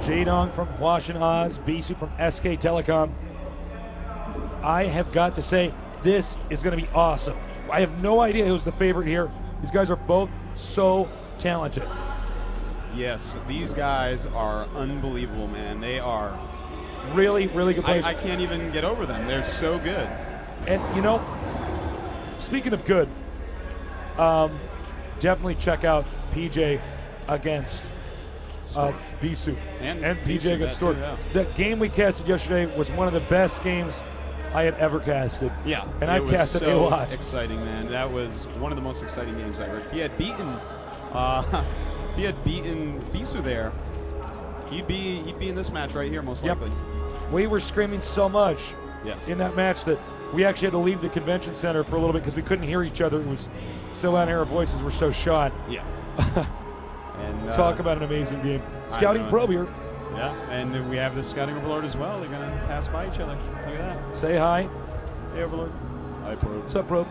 Jaedong from Huashan Oz, Bisu from SK Telecom. I have got to say, this is going to be awesome. I have no idea who's the favorite here. These guys are both so talented. Yes, these guys are unbelievable, man. They are really, really good players. I can't even get over them. They're so good. And, you know, speaking of good, definitely check out PJ against Bisu. And PJ against Stork. Yeah. The game we casted yesterday was one of the best games I had ever casted. Yeah. And I've casted a lot. Exciting, man. That was one of the most exciting games I ever. He had beaten Bisu there. He'd be in this match right here, most likely. We were screaming so much in that match that we actually had to leave the convention center for a little bit because we couldn't hear each other. It was so loud, and our voices were so shot. Yeah. And talk about an amazing game. Scouting probe here. Yeah, and we have the scouting overlord as well. They're going to pass by each other. Look at that. Say hi. Hey, overlord. Hi, probe. What's up, probe?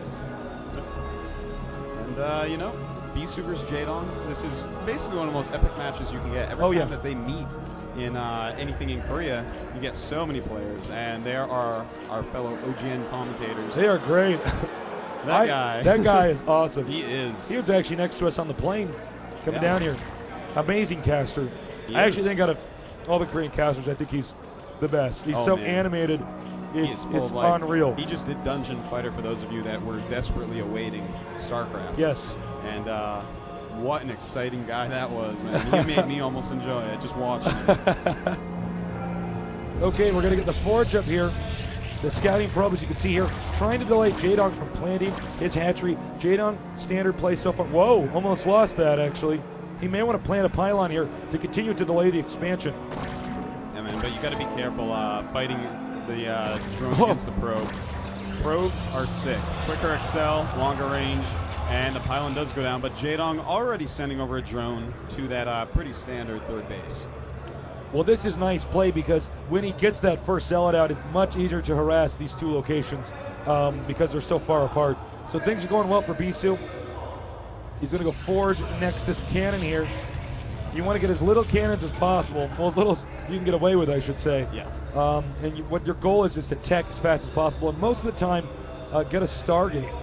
And, you know, Bisu versus Jaedong. This is basically one of the most epic matches you can get. Every time that they meet in anything in Korea, you get so many players, and there are our fellow OGN commentators. They are great. That guy is awesome. He is. He was actually next to us on the plane coming down here. Amazing caster. I actually think out of all the Korean casters, I think he's the best. He's so animated. It's unreal. He just did Dungeon Fighter for those of you that were desperately awaiting Starcraft. Yes. And what an exciting guy that was, man. He made me almost enjoy it, just watching him. Okay, we're going to get the forge up here. The scouting probe, as you can see here, trying to delay Jaedong from planting his hatchery. Jaedong, standard play so far. Whoa, almost lost that, actually. He may want to plant a pylon here to continue to delay the expansion. Yeah, man, but you got to be careful fighting the drone against the probe. Probes are sick. Quicker excel, longer range, and the pylon does go down, but Jaedong already sending over a drone to that pretty standard third base. Well, this is nice play because when he gets that first zealot out, it's much easier to harass these two locations because they're so far apart. So things are going well for Bisu. He's going to go forge Nexus cannon here. You want to get as little cannons as possible, well, as little as you can get away with, I should say. Yeah. And what your goal is to tech as fast as possible, and most of the time, get a Stargate.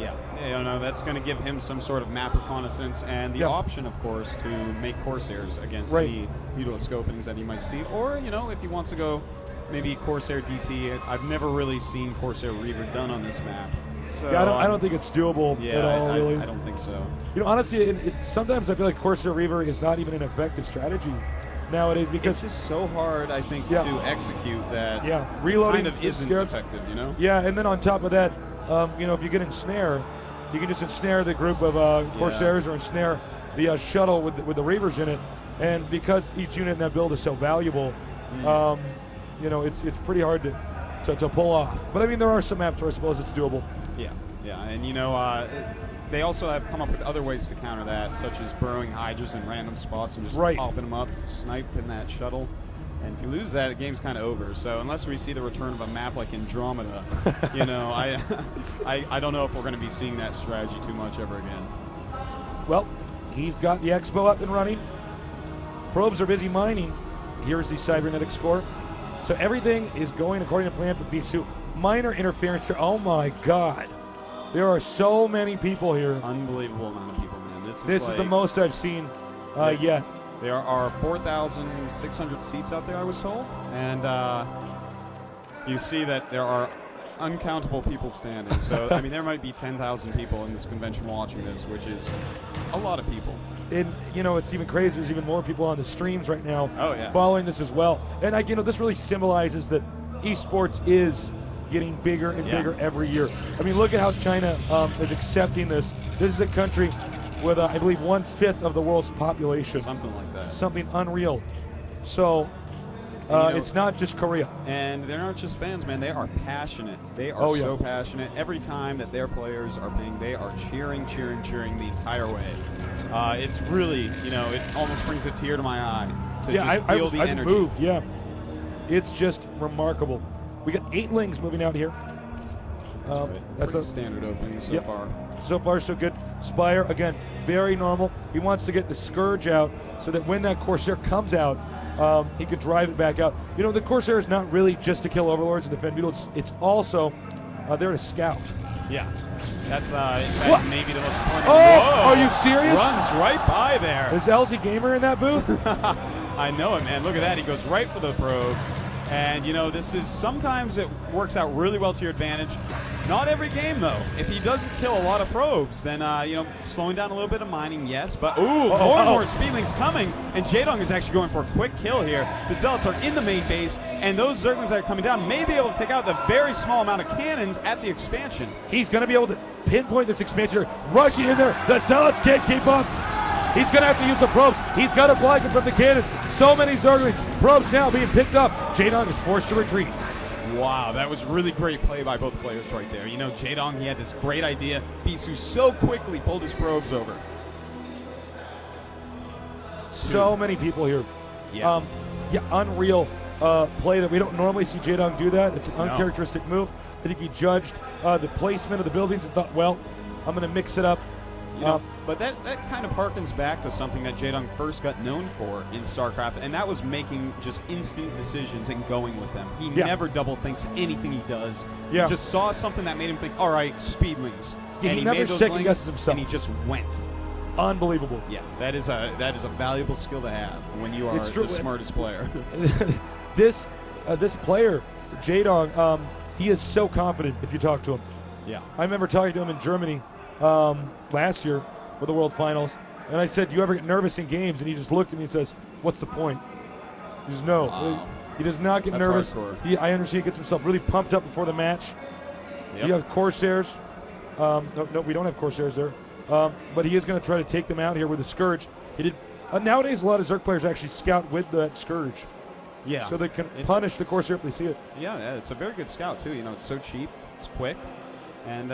Yeah, you know, that's going to give him some sort of map reconnaissance and the option, of course, to make Corsairs against any mutilus scopings that he might see. Or, you know, if he wants to go maybe Corsair DT, I've never really seen Corsair Reaver done on this map. So yeah, I don't think it's doable at all, really. I don't think so. You know, honestly, sometimes I feel like Corsair Reaver is not even an effective strategy nowadays because it's just so hard, I think, to execute that. Yeah, reloading kind of isn't effective, you know. Yeah, and then on top of that, you know, if you get ensnare, you can just ensnare the group of Corsairs or ensnare the shuttle with the Reavers in it, and because each unit in that build is so valuable, you know, it's pretty hard to pull off. But I mean, there are some maps where I suppose it's doable. Yeah, and you know, they also have come up with other ways to counter that, such as burrowing Hydras in random spots and just popping them up, sniping that shuttle. And if you lose that, the game's kind of over. So unless we see the return of a map like Andromeda, you know, I don't know if we're going to be seeing that strategy too much ever again. Well, he's got the Expo up and running. Probes are busy mining. Here's the cybernetic score. So everything is going according to plan for Bisu. Minor interference here. Oh my God. There are so many people here. Unbelievable amount of people, man. This is the most I've seen yet. There are 4,600 seats out there, I was told. And you see that there are uncountable people standing. So, I mean, there might be 10,000 people in this convention watching this, which is a lot of people. And, you know, it's even crazier. There's even more people on the streams right now following this as well. And, you know, this really symbolizes that esports is getting bigger and bigger every year. I mean, look at how China is accepting this. This is a country with, I believe, 1/5 of the world's population. Something like that. Something unreal. So, you know, it's not just Korea. And they're not just fans, man. They are passionate. They are so passionate. Every time that their players are playing, they are cheering the entire way. It's really, you know, it almost brings a tear to my eye to just feel the energy. Moved, it's just remarkable. We got 8 lings moving out here. That's a standard opening so far. So far, so good. Spire, again, very normal. He wants to get the Scourge out so that when that Corsair comes out, he could drive it back out. You know, the Corsair is not really just to kill overlords and defend beetles. It's also they're to scout. Yeah, that's maybe the most important. Oh, Whoa. are you serious? Runs right by there. Is LZ Gamer in that booth? I know it, man. Look at that. He goes right for the probes. And, you know, this is sometimes it works out really well to your advantage. Not every game, though. If he doesn't kill a lot of probes, then, you know, slowing down a little bit of mining, yes. But, more and more Speedlings coming. And Jaedong is actually going for a quick kill here. The Zealots are in the main base. And those Zerglings that are coming down may be able to take out the very small amount of cannons at the expansion. He's going to be able to pinpoint this expansion. Rushing in there. The Zealots can't keep up. He's going to have to use the probes. He's got to flag it from the cannons. So many Zerglings. Probes now being picked up. Jaedong is forced to retreat. Wow, that was really great play by both players right there. You know, Jaedong, he had this great idea. Bisu so quickly pulled his probes over. So many people here. Yeah. Unreal play that we don't normally see Jaedong do that. It's an uncharacteristic move. I think he judged the placement of the buildings and thought, well, I'm going to mix it up. You know, but that kind of harkens back to something that Jaedong first got known for in StarCraft, and that was making just instant decisions and going with them. He never double thinks anything he does. Yeah. He just saw something that made him think, all right, Speedlings. Yeah, and he made never those second links, guesses himself. and he just went. Unbelievable. Yeah, that is a valuable skill to have when you are the smartest player. This player, Jaedong, he is so confident if you talk to him. Yeah. I remember talking to him in Germany last year for the World Finals, and I said, do you ever get nervous in games? And he just looked at me and says, what's the point? He says, no. Wow. He does not get That's nervous. hardcore. I understand he gets himself really pumped up before the match. Yep. You have Corsairs. No, we don't have Corsairs there. But he is going to try to take them out here with the Scourge. He did. Nowadays, a lot of Zerg players actually scout with that Scourge. Yeah. So they can punish the Corsair if they see it. Yeah, it's a very good scout, too. You know, it's so cheap, it's quick, and,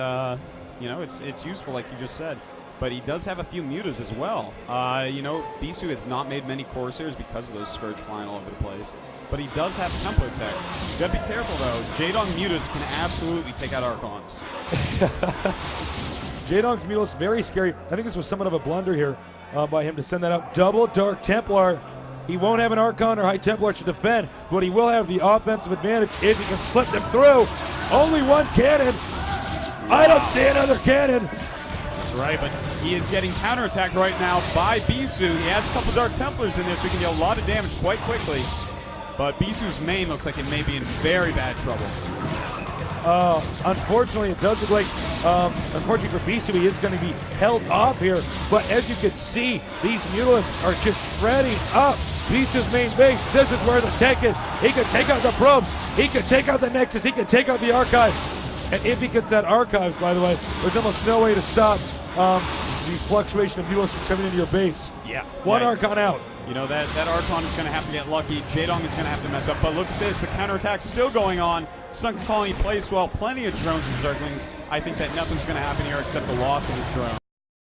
you know, it's useful, like you just said. But he does have a few mutas as well. You know, Bisu has not made many Corsairs because of those Scourge flying all over the place. But he does have Templar tech. You gotta be careful, though. Jaedong mutas can absolutely take out Archons. Jaedong's mutas very scary. I think this was somewhat of a blunder here by him to send that out. Double Dark Templar. He won't have an Archon or High Templar to defend, but he will have the offensive advantage if he can slip them through. Only one cannon. Wow. I don't see another cannon. That's right, but he is getting counterattacked right now by Bisu. He has a couple Dark Templars in there, so he can deal a lot of damage quite quickly. But Bisu's main looks like it may be in very bad trouble. Unfortunately, it does look like, unfortunately for Bisu, he is going to be held off here. But as you can see, these Mutalisks are just shredding up Bisu's main base. This is where the tech is. He can take out the probes. He can take out the Nexus. He can take out the Archives. And if he gets that Archives, by the way, there's almost no way to stop the fluctuation of Mutalisks coming into your base. Yeah. One Archon out. You know, that Archon is going to have to get lucky. Jaedong is going to have to mess up. But look at this. The counterattack's still going on. Sunken Colony placed well. Plenty of drones and Zerglings. I think that nothing's going to happen here except the loss of his drones.